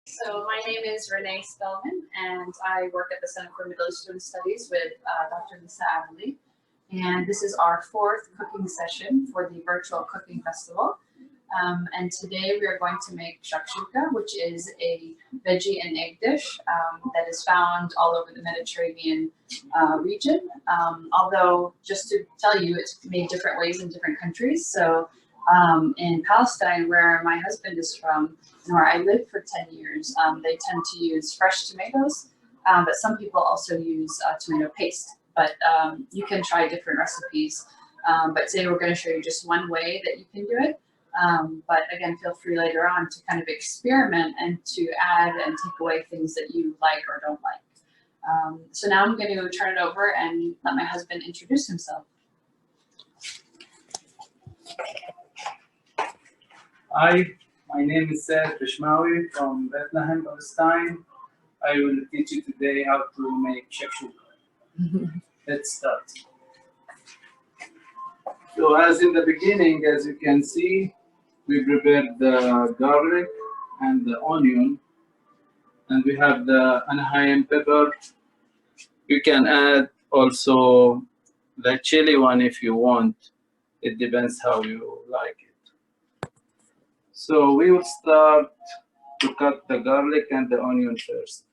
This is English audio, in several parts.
So my name is Renee Spellman, and I work at the Center for Middle Eastern Studies with Dr. Lisa Avali. And this is our fourth cooking session for the virtual cooking festival. And today we are going to make shakshuka, which is a veggie and egg dish that is found all over the Mediterranean region. Although, just to tell you, it's made different ways in different countries. So in Palestine, where my husband is from, and where I lived for 10 years, they tend to use fresh tomatoes, but some people also use tomato paste. But you can try different recipes. But today we're going to show you just one way that you can do it. But again, feel free later on to kind of experiment and to add and take away things that you like or don't like. So now I'm going to turn it over and let my husband introduce himself. Hi, my name is Saad Rishmawi from Bethlehem, Palestine. I will teach you today how to make shakshuka. Let's start. So as in the beginning, as you can see, we prepared the garlic and the onion, and we have the Anaheim pepper. You can add also the chili one if you want. It depends how you like it. So we will start to cut the garlic and the onion first.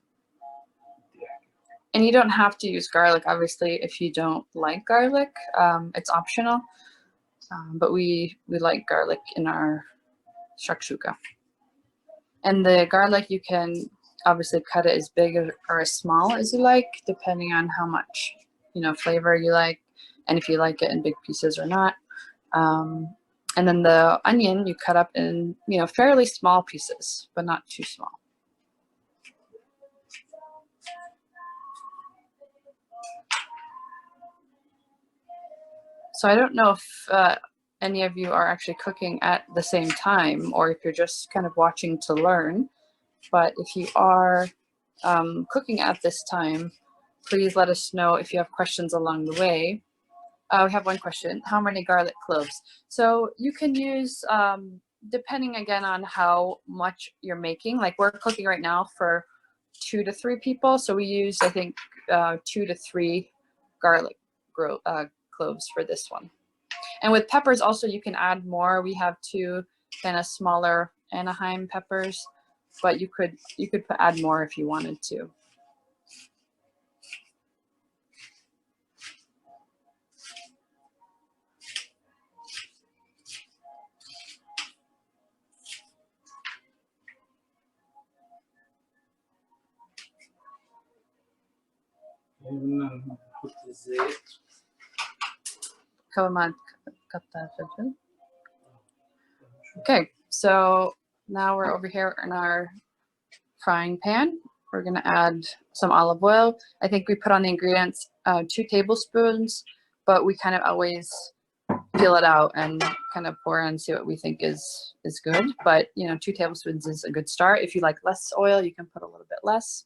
And you don't have to use garlic, obviously, if you don't like garlic. It's optional. But we like garlic in our shakshuka. And the garlic, you can obviously cut it as big or as small as you like, depending on how much flavor you like, and if you like it in big pieces or not. And then the onion you cut up in fairly small pieces, but not too small. So I don't know if any of you are actually cooking at the same time, or if you're just kind of watching to learn. But if you are cooking at this time, please let us know if you have questions along the way. We have one question: how many garlic cloves? So you can use, depending again on how much you're making. Like we're cooking right now for 2 to 3 people, so we use, I think, 2 to 3 garlic cloves for this one. And with peppers also, you can add more. We have 2 kind of smaller Anaheim peppers, but you could add more if you wanted to. Okay, so now we're over here in our frying pan. We're going to add some olive oil. I think we put on the ingredients 2 tablespoons, but we kind of always peel it out and kind of pour and see what we think is good. But 2 tablespoons is a good start. If you like less oil, you can put a little bit less.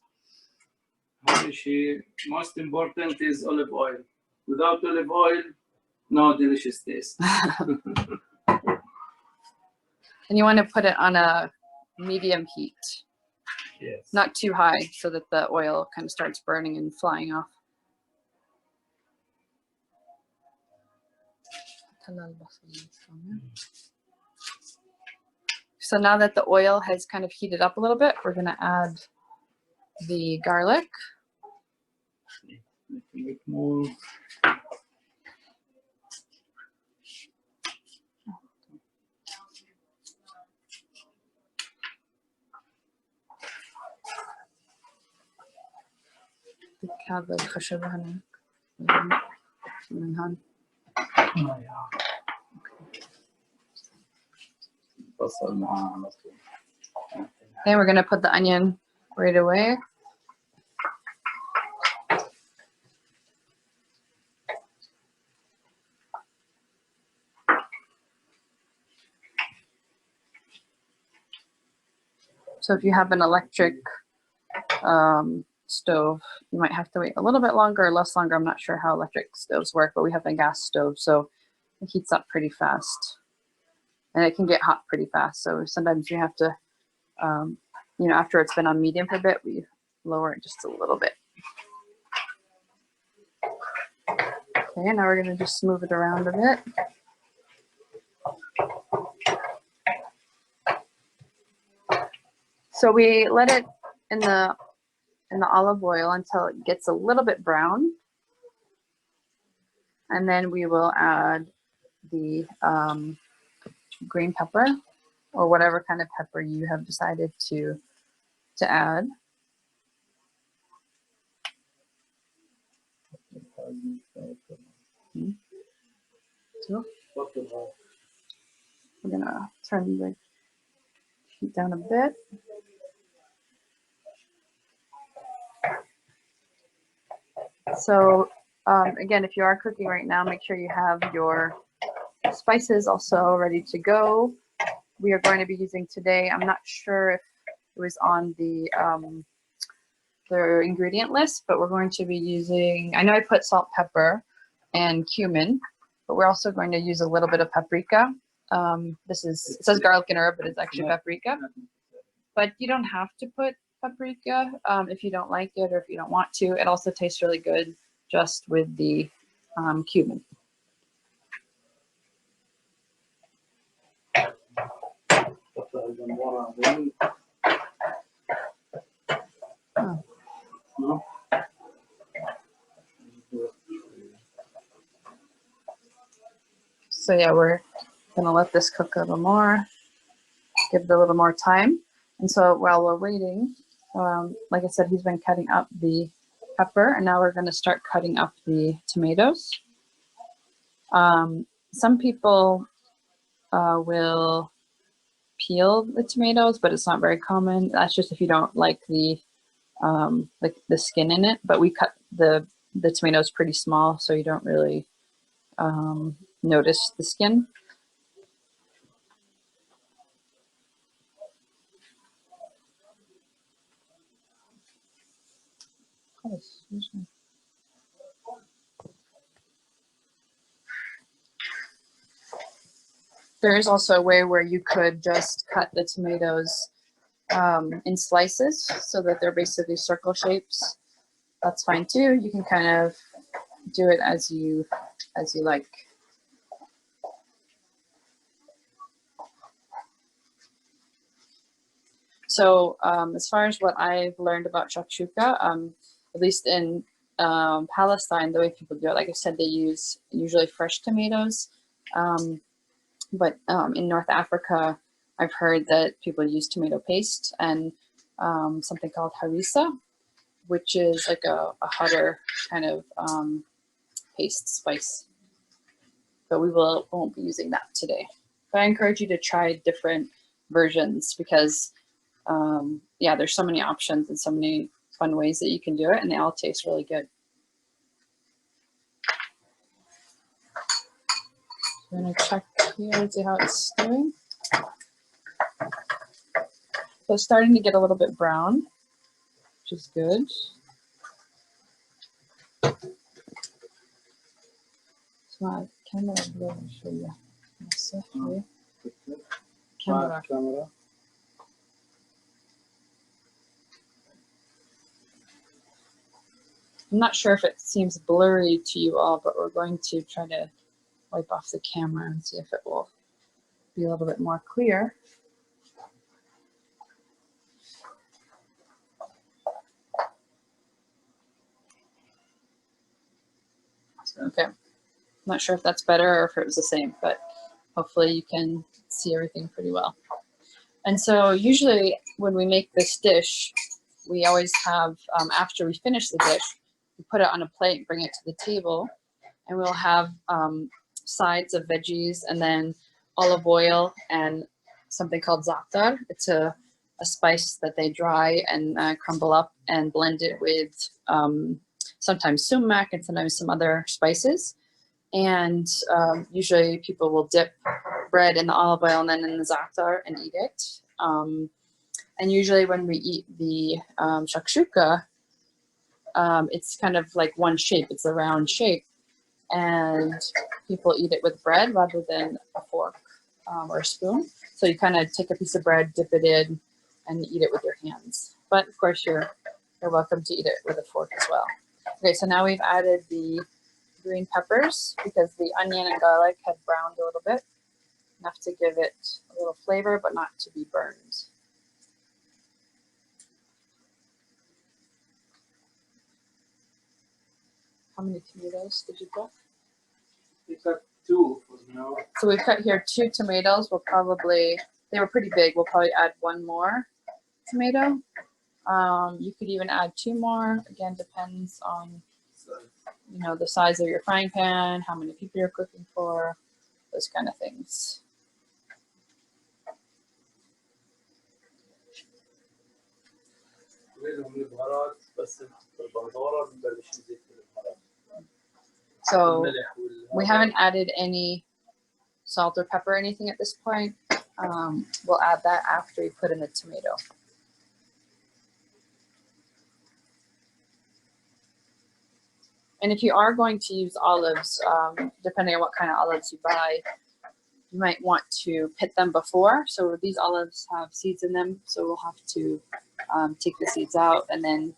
Most important is olive oil. Without olive oil, no delicious taste. And you want to put it on a medium heat. Yes. Not too high, so that the oil kind of starts burning and flying off. So now that the oil has kind of heated up a little bit, we're going to add the garlic. More. هذا الخشب هنا من هون. Then we're going to put the onion right away. So if you have an electric stove, you might have to wait a little bit longer or less longer. I'm not sure how electric stoves work, but we have a gas stove, so it heats up pretty fast. And it can get hot pretty fast, so sometimes you have to you know, after it's been on medium for a bit, we lower it just a little bit. Okay, now we're going to just move it around a bit. So we let it in the olive oil until it gets a little bit brown. And then we will add the green pepper, or whatever kind of pepper you have decided to add. So we're gonna turn the heat down a bit. So again, if you are cooking right now, make sure you have your spices also ready to go. We are going to be using today, I'm not sure if it was on the ingredient list, but we're going to be using, I know I put salt, pepper, and cumin, but we're also going to use a little bit of paprika. This is, it says garlic and herb, but it's actually paprika. But you don't have to put paprika if you don't like it or if you don't want to. It also tastes really good just with the cumin. Oh. No? So yeah, we're gonna let this cook a little more, give it a little more time. And so while we're waiting, like I said, he's been cutting up the pepper, and now we're gonna start cutting up the tomatoes. Some people will peel the tomatoes, but it's not very common. That's just if you don't like the skin in it. But we cut the tomatoes pretty small, so you don't really notice the skin. Oh, excuse me. There is also a way where you could just cut the tomatoes in slices so that they're basically circle shapes. That's fine too. You can kind of do it as you like. So as far as what I've learned about shakshuka, at least in Palestine, the way people do it, like I said, they use usually fresh tomatoes. But in North Africa, I've heard that people use tomato paste and something called harissa, which is like a hotter kind of paste spice. But we won't be using that today. But I encourage you to try different versions because, yeah, there's so many options and so many fun ways that you can do it, and they all taste really good. I'm gonna check here and see how it's doing. So it's starting to get a little bit brown, which is good. It's not camera blue, I'll show you. Camera. I'm not sure if it seems blurry to you all, but we're going to try to wipe off the camera and see if it will be a little bit more clear. Okay, I'm not sure if that's better or if it was the same, but hopefully you can see everything pretty well. And so usually when we make this dish, we always have, after we finish the dish, we put it on a plate, bring it to the table, and we'll have sides of veggies and then olive oil and something called za'atar. It's a spice that they dry and crumble up and blend it with sometimes sumac and sometimes some other spices. And usually people will dip bread in the olive oil and then in the za'atar and eat it. And usually when we eat the shakshuka, it's kind of like one shape. It's a round shape. And people eat it with bread rather than a fork or a spoon. So you kind of take a piece of bread, dip it in, and eat it with your hands. But of course, you're welcome to eat it with a fork as well. Okay, so now we've added the green peppers because the onion and garlic had browned a little bit, enough to give it a little flavor, but not to be burned. How many tomatoes did you put? We got 2 for now. So we've cut here 2 tomatoes. We'll probably, they were pretty big. We'll probably add 1 more tomato. You could even add 2 more. Again, depends on, you know, the size of your frying pan, how many people you're cooking for, those kind of things. So we haven't added any salt or pepper or anything at this point. We'll add that after we put in the tomato. And if you are going to use olives, depending on what kind of olives you buy, you might want to pit them before. So these olives have seeds in them, so we'll have to take the seeds out and then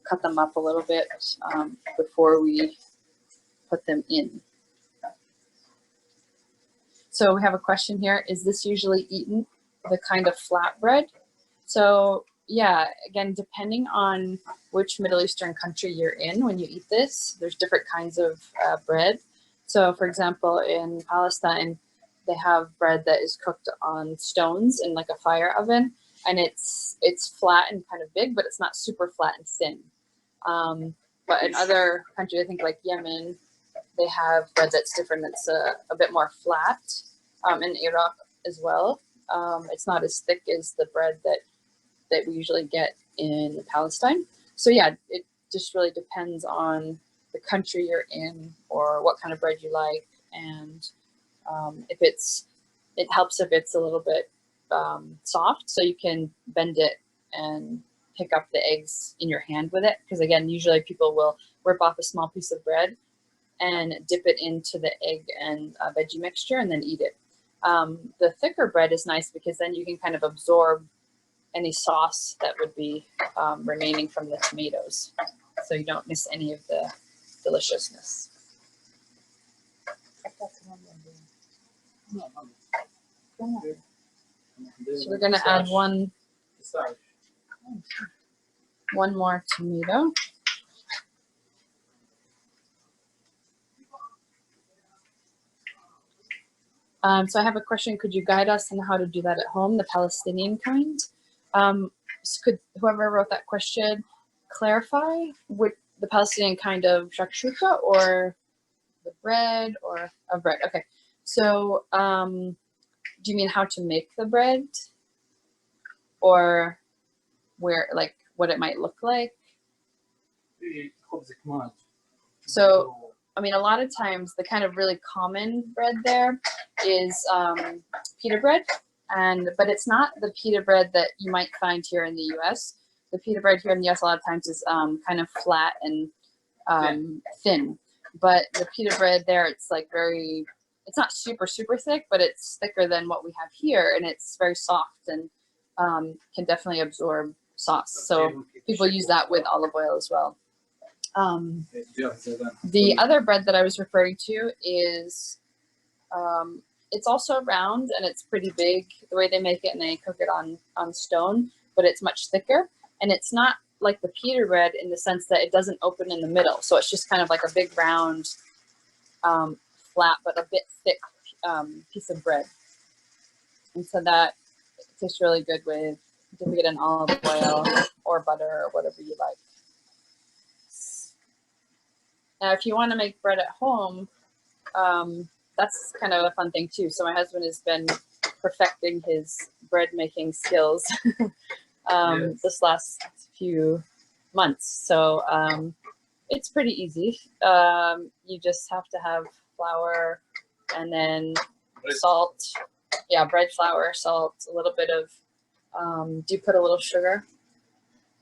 cut them up a little bit before we put them in. So we have a question here. Is this usually eaten with a kind of flatbread? So yeah, again, depending on which Middle Eastern country you're in when you eat this, there's different kinds of bread. So for example, in Palestine, they have bread that is cooked on stones in like a fire oven, and it's flat and kind of big, but it's not super flat and thin. But in other countries, I think like Yemen, they have bread that's different. It's a bit more flat. In Iraq as well. It's not as thick as the bread that we usually get in Palestine. So yeah, it just really depends on the country you're in or what kind of bread you like. And if it helps if it's a little bit soft, so you can bend it and pick up the eggs in your hand with it. Because again, usually people will rip off a small piece of bread and dip it into the egg and veggie mixture and then eat it. The thicker bread is nice because then you can kind of absorb any sauce that would be remaining from the tomatoes, so you don't miss any of the deliciousness. So we're going to add one more tomato. So I have a question. Could you guide us on how to do that at home, the Palestinian kind? Could whoever wrote that question clarify with the Palestinian kind of shakshuka or the bread or of bread? Okay. So do you mean how to make the bread or where, like what it might look like? So, I mean, a lot of times the kind of really common bread there is pita bread, but it's not the pita bread that you might find here in the U.S. The pita bread here in the U.S. a lot of times is kind of flat and thin, but the pita bread there, it's like it's not super thick, but it's thicker than what we have here, and it's very soft and can definitely absorb sauce. So people use that with olive oil as well. The other bread that I was referring to is, it's also round and it's pretty big the way they make it, and they cook it on stone, but it's much thicker, and it's not like the pita bread in the sense that it doesn't open in the middle. So it's just kind of like a big round, flat, but a bit thick piece of bread. And so that tastes really good with dipping it in olive oil or butter or whatever you like. Now, if you want to make bread at home, that's kind of a fun thing too. So my husband has been perfecting his bread making skills Yes. this last few months. So it's pretty easy. You just have to have flour and then salt. Yeah, bread flour, salt, a little bit of, do you put a little sugar?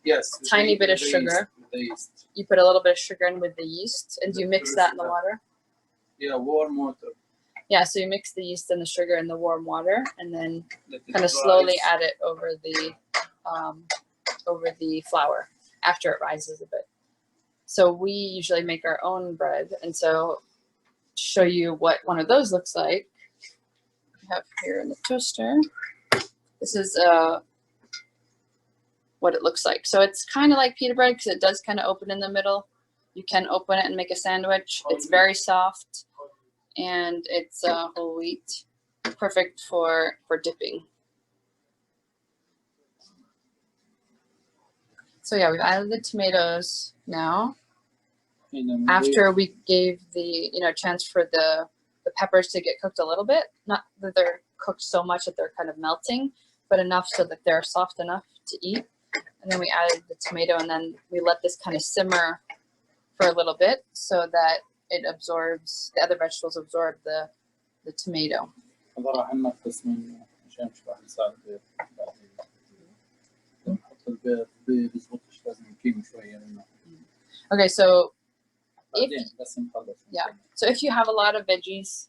Yes. Tiny bit of sugar. The yeast. You put a little bit of sugar in with the yeast, and do you mix that in the water? Yeah, warm water. Yeah, so you mix the yeast and the sugar in the warm water, and then Let it kind of slowly rise. add it over the over the flour after it rises a bit. So we usually make our own bread, and so to show you what one of those looks like, we have here in the toaster. This is what it looks like. So it's kind of like pita bread because it does kind of open in the middle. You can open it and make a sandwich. It's very soft, and it's whole wheat, perfect for dipping. So yeah, we've added the tomatoes now. After we gave the chance for the peppers to get cooked a little bit, not that they're cooked so much that they're kind of melting, but enough so that they're soft enough to eat. And then we added the tomato, and then we let this kind of simmer for a little bit so that it absorbs, the other vegetables absorb the tomato. Okay, so if you have a lot of veggies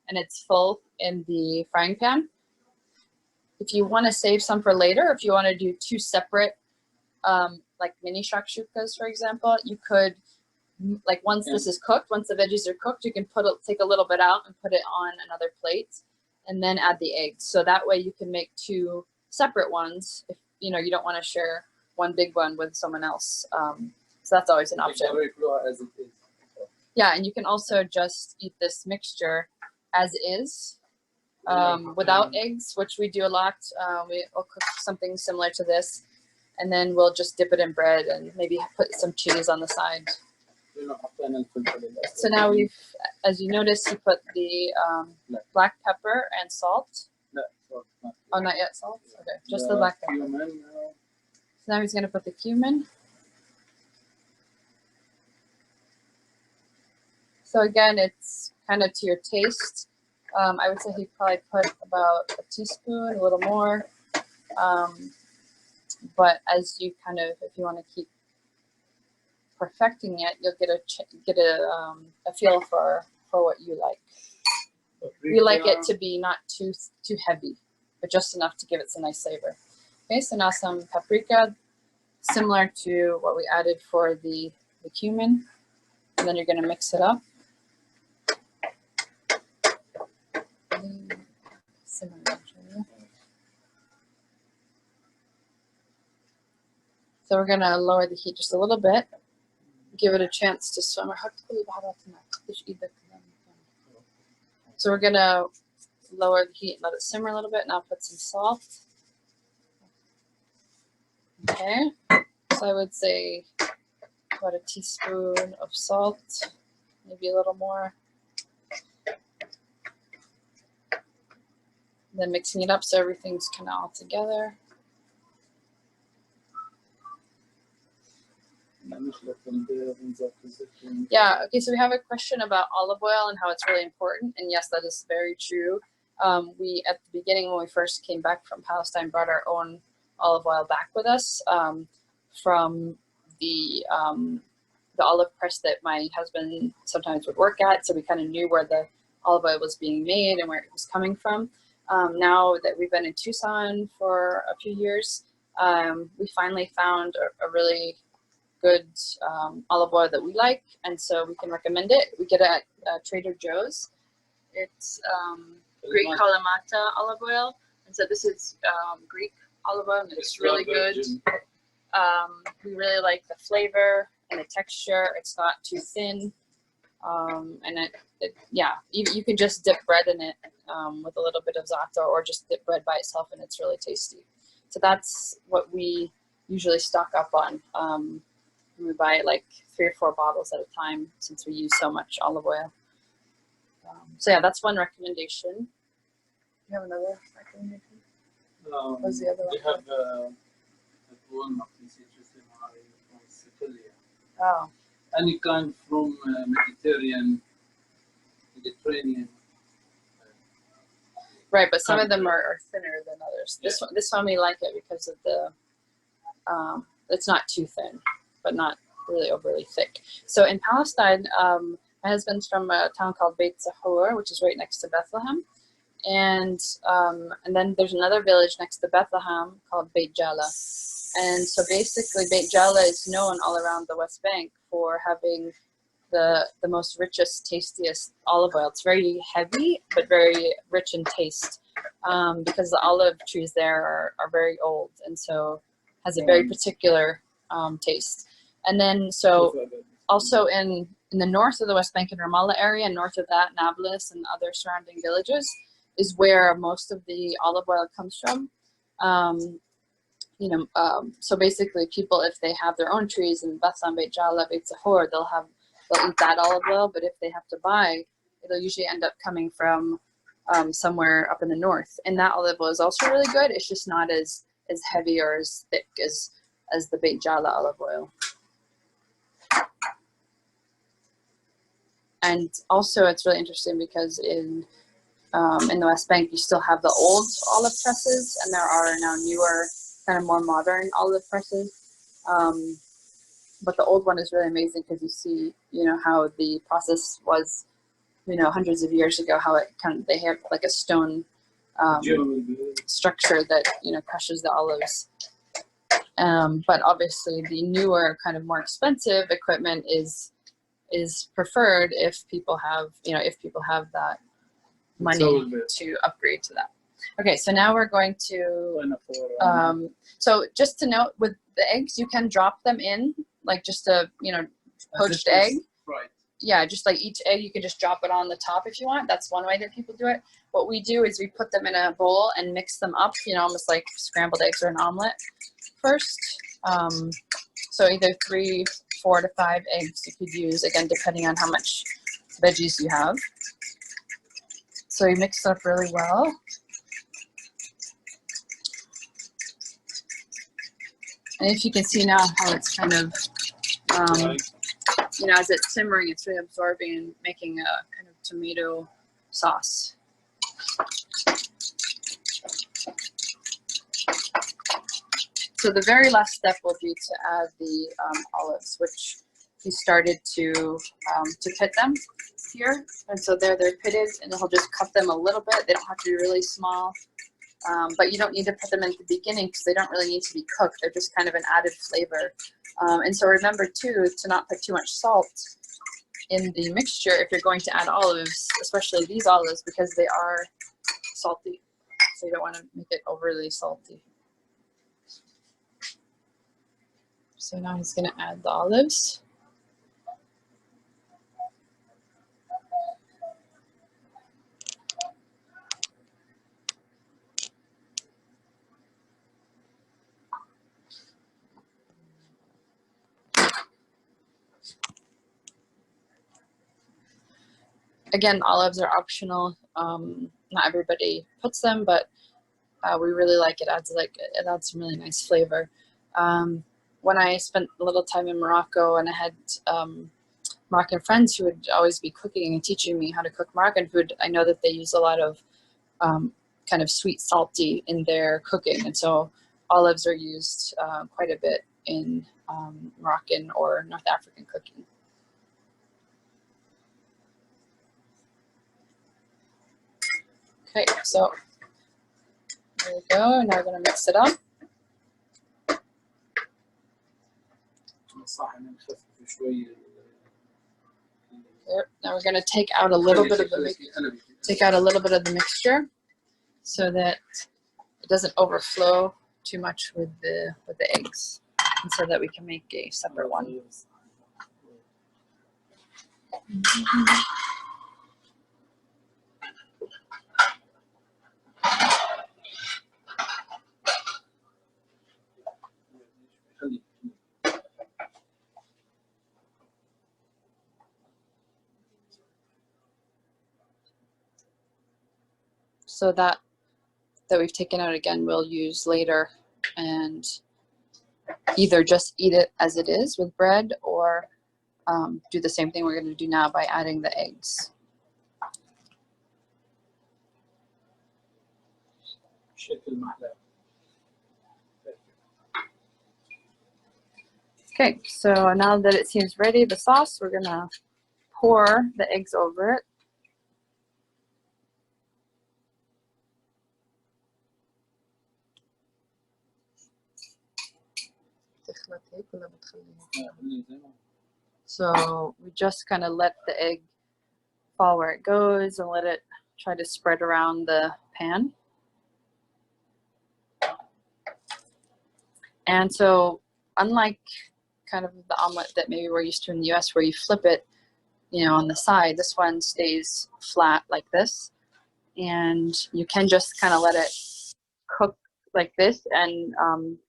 and it's full in the frying pan, if you want to save some for later, if you want to do two separate like mini shakshukas, for example, you could, like once this is cooked, once the veggies are cooked, you can take a little bit out and put it on another plate and then add the eggs. So that way you can make two separate ones if you don't want to share one big one with someone else. So that's always an option. Yeah, and you can also just eat this mixture as is without eggs, which we do a lot. We'll cook something similar to this, and then we'll just dip it in bread and maybe put some cheese on the side. So now we've, as you notice, he put the black pepper and salt. Oh, not yet salt? Okay, just the black pepper. So now he's going to put the cumin. So again, it's kind of to your taste. I would say he'd probably put about a teaspoon, a little more. But as you kind of, if you want to keep perfecting it, you'll get a feel for what you like. We like it to be not too heavy, but just enough to give it some nice flavor. Okay, so now some paprika, similar to what we added for the cumin, and then you're going to mix it up. So we're going to lower the heat just a little bit, give it a chance to simmer. So we're going to lower the heat and let it simmer a little bit. Now put some salt. Okay, so I would say about a teaspoon of salt, maybe a little more. Then mixing it up so everything's kind of all together. Yeah, okay, so we have a question about olive oil and how it's really important. And yes, that is very true. We, at the beginning, when we first came back from Palestine, brought our own olive oil back with us from the olive press that my husband sometimes would work at. So we kind of knew where the olive oil was being made and where it was coming from. Now that we've been in Tucson for a few years, we finally found a really good olive oil that we like, and so we can recommend it. We get it at Trader Joe's. It's Greek Kalamata olive oil, and so this is Greek olive oil, and it's really good. We really like the flavor and the texture. It's not too thin, and you can just dip bread in it with a little bit of za'atar, or just dip bread by itself, and it's really tasty. So that's what we usually stock up on. We buy like 3 or 4 bottles at a time since we use so much olive oil. So yeah, that's one recommendation. You have another recommendation? What's the other one? We have one of these from Sicily. Oh. Any kind from Mediterranean. Right, but some of them are thinner than others. Yeah. This one we like it because of the, it's not too thin, but not really overly thick. So in Palestine, my husband's from a town called Beit Zahor, which is right next to Bethlehem. and then there's another village next to Bethlehem called Beit Jala. And so basically Beit Jala is known all around the West Bank for having the most richest, tastiest olive oil. It's very heavy, but very rich in taste, because the olive trees there are very old, and so has a very particular taste. And then so also in the north of the West Bank and Ramallah area, and north of that, Nablus and other surrounding villages, is where most of the olive oil comes from. So basically people, if they have their own trees in Bethlehem, Beit Jala, Beit Zahor, they'll eat that olive oil, but if they have to buy, it'll usually end up coming from somewhere up in the north. And that olive oil is also really good. It's just not as heavy or as thick as the Beit Jala olive oil. And also it's really interesting because in the West Bank, you still have the old olive presses, and there are now newer, kind of more modern olive presses. But the old one is really amazing because you see, how the process was, hundreds of years ago, how they have like a stone structure that, crushes the olives. But obviously the newer, kind of more expensive equipment is preferred if people have, that money to upgrade to that. Okay, so now we're going to, so just to note, with the eggs, you can drop them in, like just a, poached egg. Right. Yeah, just like each egg, you can just drop it on the top if you want. That's one way that people do it. What we do is we put them in a bowl and mix them up, almost like scrambled eggs or an omelet first. So either 3, 4 to 5 eggs you could use, again, depending on how much veggies you have. So you mix it up really well. And if you can see now how it's kind of, as it's simmering, it's really absorbing and making a kind of tomato sauce. So the very last step will be to add the olives, which he started to pit them here. And so they're pitted, and he'll just cut them a little bit. They don't have to be really small. But you don't need to put them in at the beginning because they don't really need to be cooked. They're just kind of an added flavor. And so remember too, to not put too much salt in the mixture if you're going to add olives, especially these olives, because they are salty. So you don't want to make it overly salty. So now he's going to add the olives. Again, olives are optional. Not everybody puts them, but we really like it. It adds some really nice flavor. When I spent a little time in Morocco, and I had Moroccan friends who would always be cooking and teaching me how to cook Moroccan food, I know that they use a lot of kind of sweet, salty in their cooking, and so olives are used quite a bit in Moroccan or North African cooking. Okay, so there we go. Now we're going to mix it up. There. Now we're going to take out a little bit of the mixture so that it doesn't overflow too much with the eggs, and so that we can make a separate one. So that we've taken out, again, we'll use later, and either just eat it as it is with bread, or do the same thing we're going to do now by adding the eggs. Okay, so now that it seems ready, the sauce, we're going to pour the eggs over it. So we just kind of let the egg fall where it goes and let it try to spread around the pan. And so unlike kind of the omelet that maybe we're used to in the US where you flip it, you know, on the side, this one stays flat like this. And you can just kind of let it cook like this and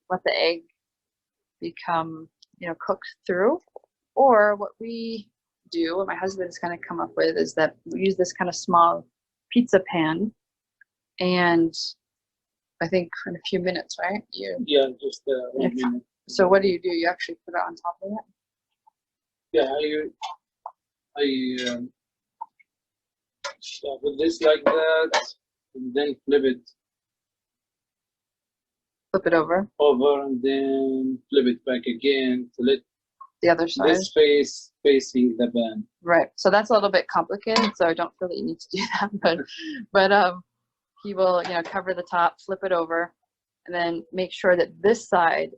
let the egg become, you know, cooked through. Or what we do, what my husband's kind of come up with, is that we use this kind of small pizza pan, and I think in a few minutes, right? Yeah, just 1 minute. So what do? You actually put it on top of it? Yeah, I start with this like that, and then flip it Flip it over over, and then flip it back again to let the other side. this face facing the pan. Right. So that's a little bit complicated. So I don't feel that you need to do that, but he will, you know, cover the top, flip it over, and then make sure that this side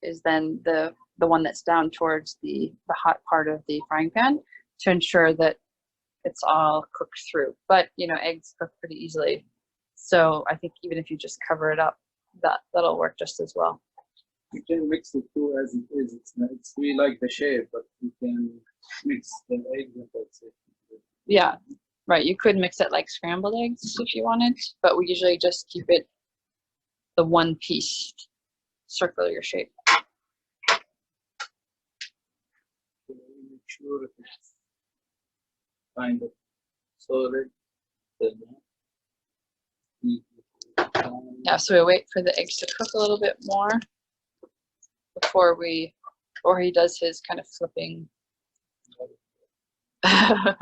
is then the one that's down towards the hot part of the frying pan to ensure that it's all cooked through. But you know, eggs cook pretty easily, so I think even if you just cover it up, that'll work just as well. You can mix the two as it is. We like the shape, but you can mix the eggs and that's it. Yeah, right. You could mix it like scrambled eggs if you wanted, but we usually just keep it the one piece circular shape. So make sure it's kind of solid. Yeah, so we wait for the eggs to cook a little bit more before he does his kind of flipping. I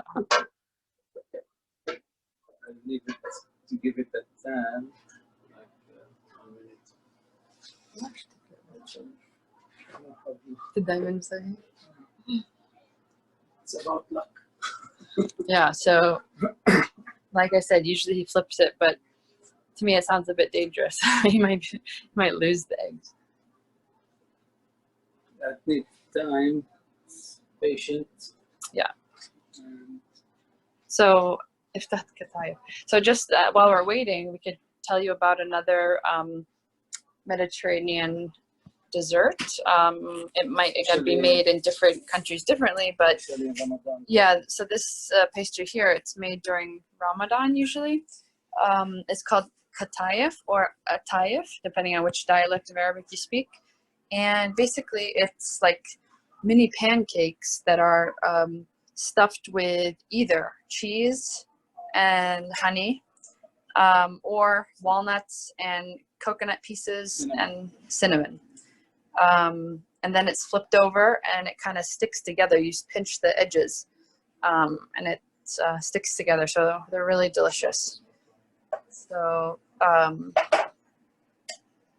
leave it to give it a time, like 1 minute. The diamond say. It's about luck. Yeah, so like I said, usually he flips it, but to me it sounds a bit dangerous. He might lose the eggs. That needs time, patience. Yeah. And So if that's Kataya. So just while we're waiting, we could tell you about another Mediterranean dessert. It might again be made in different countries differently, but especially in Ramadan. yeah. So this pastry here, it's made during Ramadan usually. It's called katayef or atayef, depending on which dialect of Arabic you speak. And basically, it's like mini pancakes that are stuffed with either cheese and honey, or walnuts and coconut pieces and cinnamon. And then it's flipped over and it kind of sticks together. You just pinch the edges, and it sticks together. So they're really delicious. So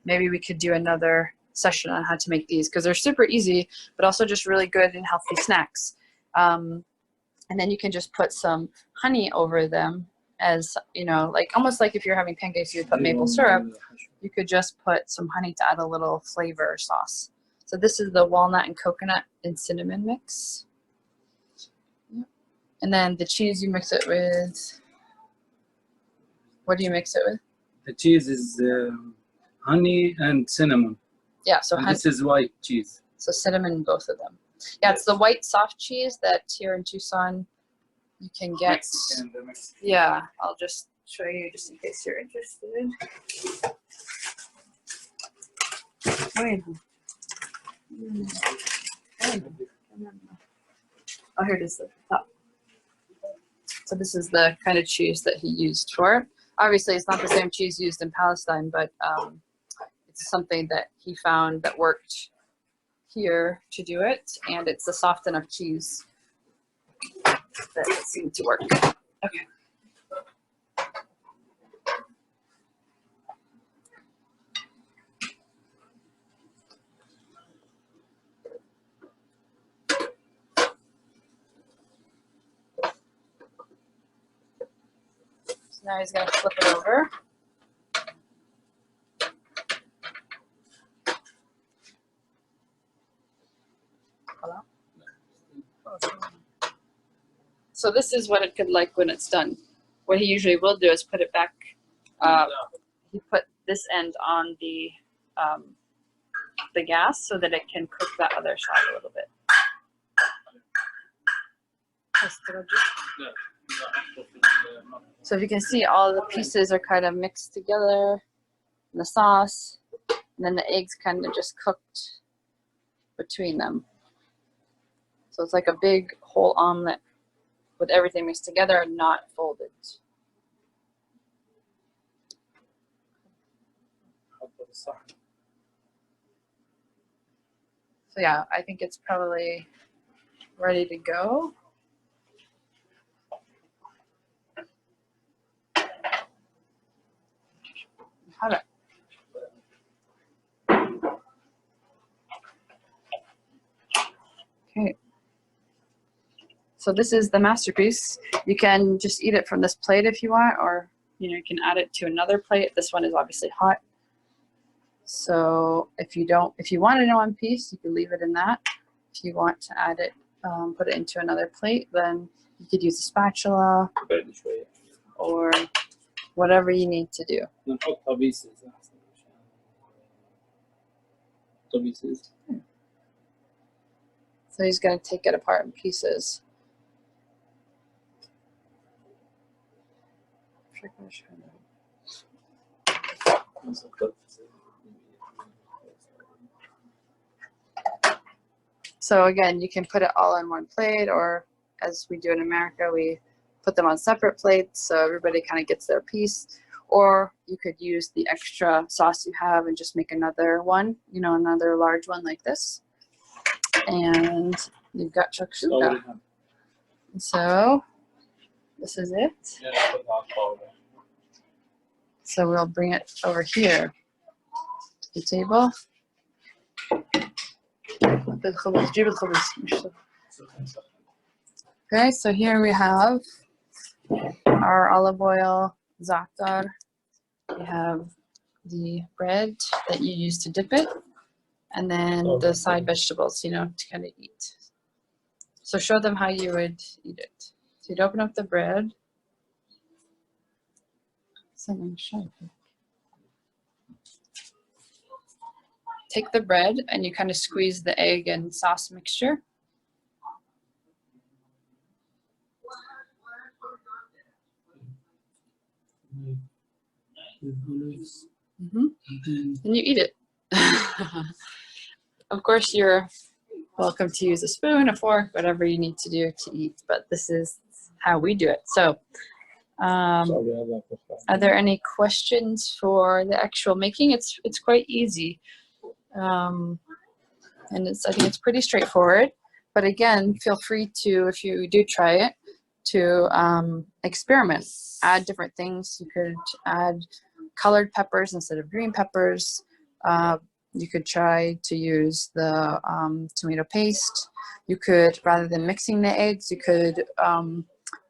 maybe we could do another session on how to make these because they're super easy, but also just really good and healthy snacks. And then you can just put some honey over them, as you know, like almost like if you're having pancakes, you would put maple syrup. You could just put some honey to add a little flavor or sauce. So this is the walnut and coconut and cinnamon mix. Yep. And then the cheese, you mix it with, what do you mix it with? The cheese is honey and cinnamon. Yeah, so And honey, this is white cheese. so cinnamon in both of them. Yeah, it's the white soft cheese that here in Tucson you can get. The Mexican. Yeah, I'll just show you just in case you're interested. Wait. Oh, here it is. Oh. So this is the kind of cheese that he used for it. Obviously, it's not the same cheese used in Palestine, but it's something that he found that worked here to do it, and it's a soft enough cheese that seemed to work. Okay. So now he's going to flip it over. So this is what it could like when it's done. What he usually will do is put it back. He put this end on the gas so that it can cook that other side a little bit. So if you can see, all the pieces are kind of mixed together in the sauce, and then the eggs kind of just cooked between them. So it's like a big whole omelet with everything mixed together and not folded. So yeah, I think it's probably ready to go. Have it. Okay. So this is the masterpiece. You can just eat it from this plate if you want, or you can add it to another plate. This one is obviously hot. So if you want it in one piece, you can leave it in that. If you want to add it, put it into another plate, then you could use a spatula or whatever you need to do. So he's going to take it apart in pieces. So again, you can put it all on one plate, or as we do in America, we put them on separate plates so everybody kind of gets their piece. Or you could use the extra sauce you have and just make another one, another large one like this. And you've got shakshuka. So this is it. So we'll bring it over here to the table. Okay, so here we have our olive oil za'atar. We have the bread that you use to dip it, and then the side vegetables, to kind of eat. So show them how you would eat it. So you'd open up the bread. Take the bread and you kind of squeeze the egg and sauce mixture. And you eat it. Of course, you're welcome to use a spoon, a fork, whatever you need to do to eat, but this is how we do it. So are there any questions for the actual making? It's quite easy. And I think it's pretty straightforward, but again, feel free to, if you do try it, to experiment, add different things. You could add colored peppers instead of green peppers. You could try to use the tomato paste. You could, rather than mixing the eggs, you could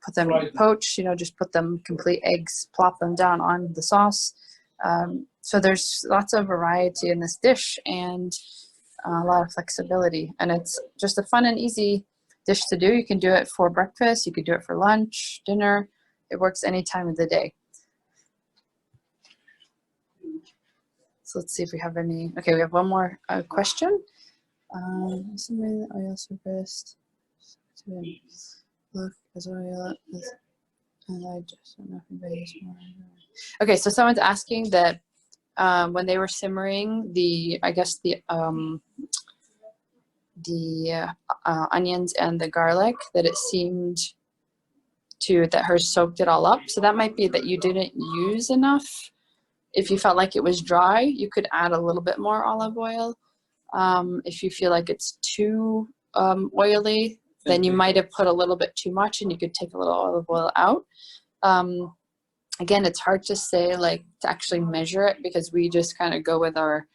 put them poached, just put them complete eggs, plop them down on the sauce. So there's lots of variety in this dish and a lot of flexibility. And it's just a fun and easy dish to do. You can do it for breakfast. You could do it for lunch, dinner. It works any time of the day. So let's see if we have any. Okay, we have one more question. Somebody the oil surfaced. Look, as oil is, and I just don't know if anybody is more. Okay, so someone's asking that when they were simmering the onions and the garlic, that it seemed that hers soaked it all up. So that might be that you didn't use enough. If you felt like it was dry, you could add a little bit more olive oil. If you feel like it's too oily, then you might have put a little bit too much and you could take a little olive oil out. Again, it's hard to say, to actually measure it, because we just kind of go with our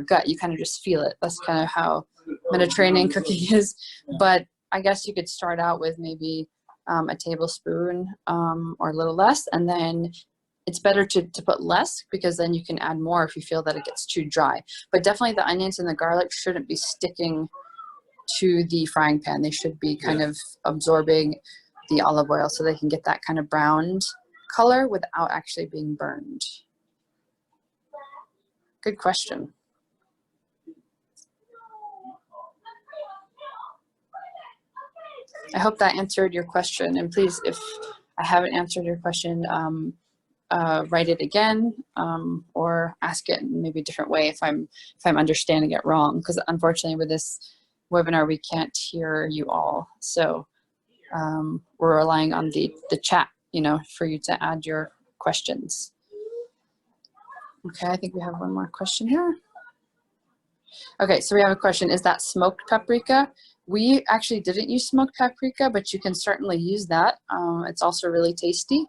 gut. You kind of just feel it. That's kind of how Mediterranean cooking is. But I guess you could start out with maybe a tablespoon or a little less, and then it's better to put less, because then you can add more if you feel that it gets too dry. But definitely the onions and the garlic shouldn't be sticking to the frying pan. They should be kind of absorbing the olive oil so they can get that kind of browned color without actually being burned. Good question. I hope that answered your question. And please, if I haven't answered your question, write it again or ask it in maybe a different way if I'm understanding it wrong. Because unfortunately, with this webinar, we can't hear you all. So we're relying on the chat, you know, for you to add your questions. Okay, I think we have one more question here. Okay, so we have a question. Is that smoked paprika? We actually didn't use smoked paprika, but you can certainly use that. It's also really tasty.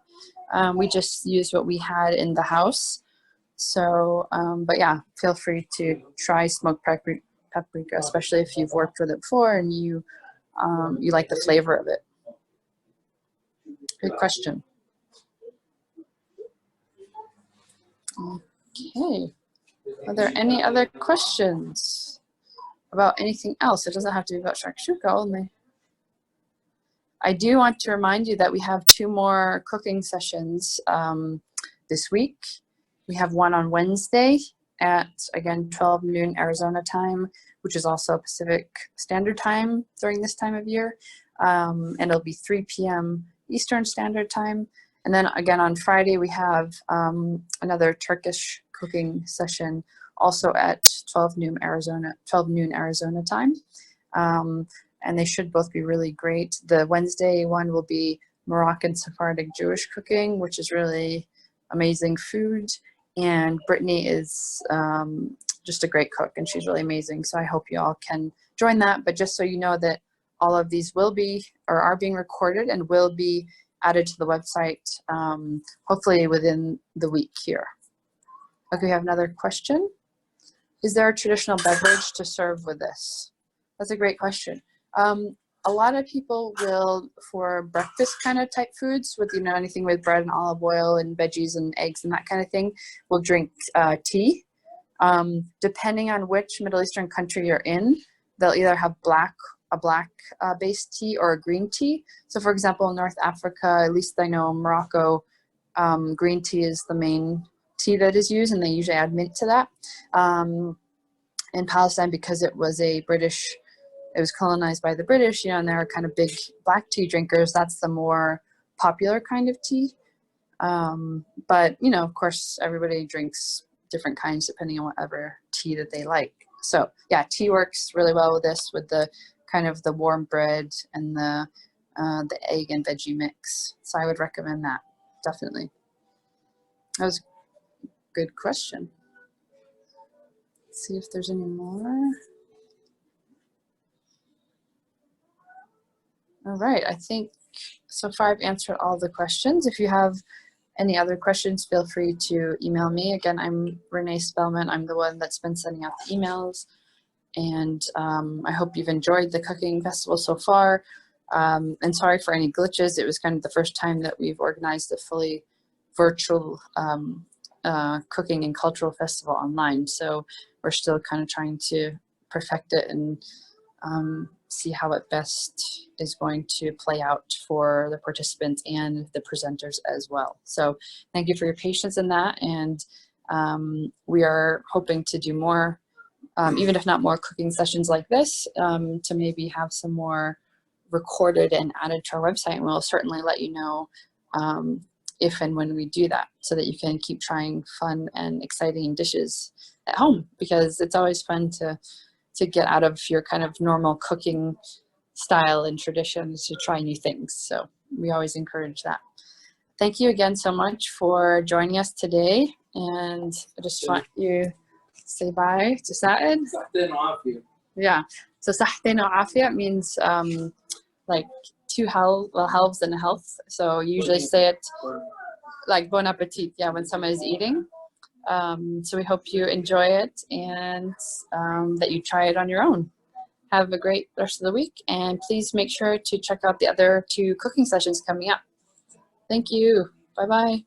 We just used what we had in the house. So, but yeah, feel free to try smoked paprika, especially if you've worked with it before and you like the flavor of it. Good question. Okay. Are there any other questions about anything else? It doesn't have to be about shakshuka only. I do want to remind you that we have 2 more cooking sessions this week. We have one on Wednesday at, again, 12 noon Arizona time, which is also Pacific Standard Time during this time of year. And it'll be 3 p.m. Eastern Standard Time. And then again on Friday, we have another Turkish cooking session also at 12 noon Arizona time. And they should both be really great. The Wednesday one will be Moroccan Sephardic Jewish cooking, which is really amazing food. And Brittany is just a great cook, and she's really amazing. So I hope you all can join that. But just so you know that all of these will be or are being recorded and will be added to the website, hopefully within the week here. Okay, we have another question. Is there a traditional beverage to serve with this? That's a great question. A lot of people will, for breakfast kind of type foods with, you know, anything with bread and olive oil and veggies and eggs and that kind of thing, will drink tea. Depending on which Middle Eastern country you're in, they'll either have a black based tea or a green tea. So for example, in North Africa, at least I know Morocco, green tea is the main tea that is used, and they usually add mint to that. In Palestine, because it was colonized by the British, you know, and they're kind of big black tea drinkers, that's the more popular kind of tea. But, you know, of course, everybody drinks different kinds depending on whatever tea that they like. So yeah, tea works really well with this, with the kind of the warm bread and the egg and veggie mix. So I would recommend that, definitely. That was a good question. Let's see if there's any more. All right, I think so far I've answered all the questions. If you have any other questions, feel free to email me. Again, I'm Renee Spellman. I'm the one that's been sending out the emails. And I hope you've enjoyed the cooking festival so far. And sorry for any glitches. It was kind of the first time that we've organized a fully virtual cooking and cultural festival online. So we're still kind of trying to perfect it and see how it best is going to play out for the participants and the presenters as well. So thank you for your patience in that. And we are hoping to do more, even if not more cooking sessions like this, to maybe have some more recorded and added to our website. And we'll certainly let you know if and when we do that, so that you can keep trying fun and exciting dishes at home, because it's always fun to get out of your kind of normal cooking style and traditions to try new things. So we always encourage that. Thank you again so much for joining us today. And I just want you to say bye to Saad. Yeah. So Sahtin wa Afia means like two healths and health. So you usually say it like bon appetit, yeah, when someone is eating. So we hope you enjoy it and that you try it on your own. Have a great rest of the week, and please make sure to check out the other 2 cooking sessions coming up. Thank you. Bye-bye.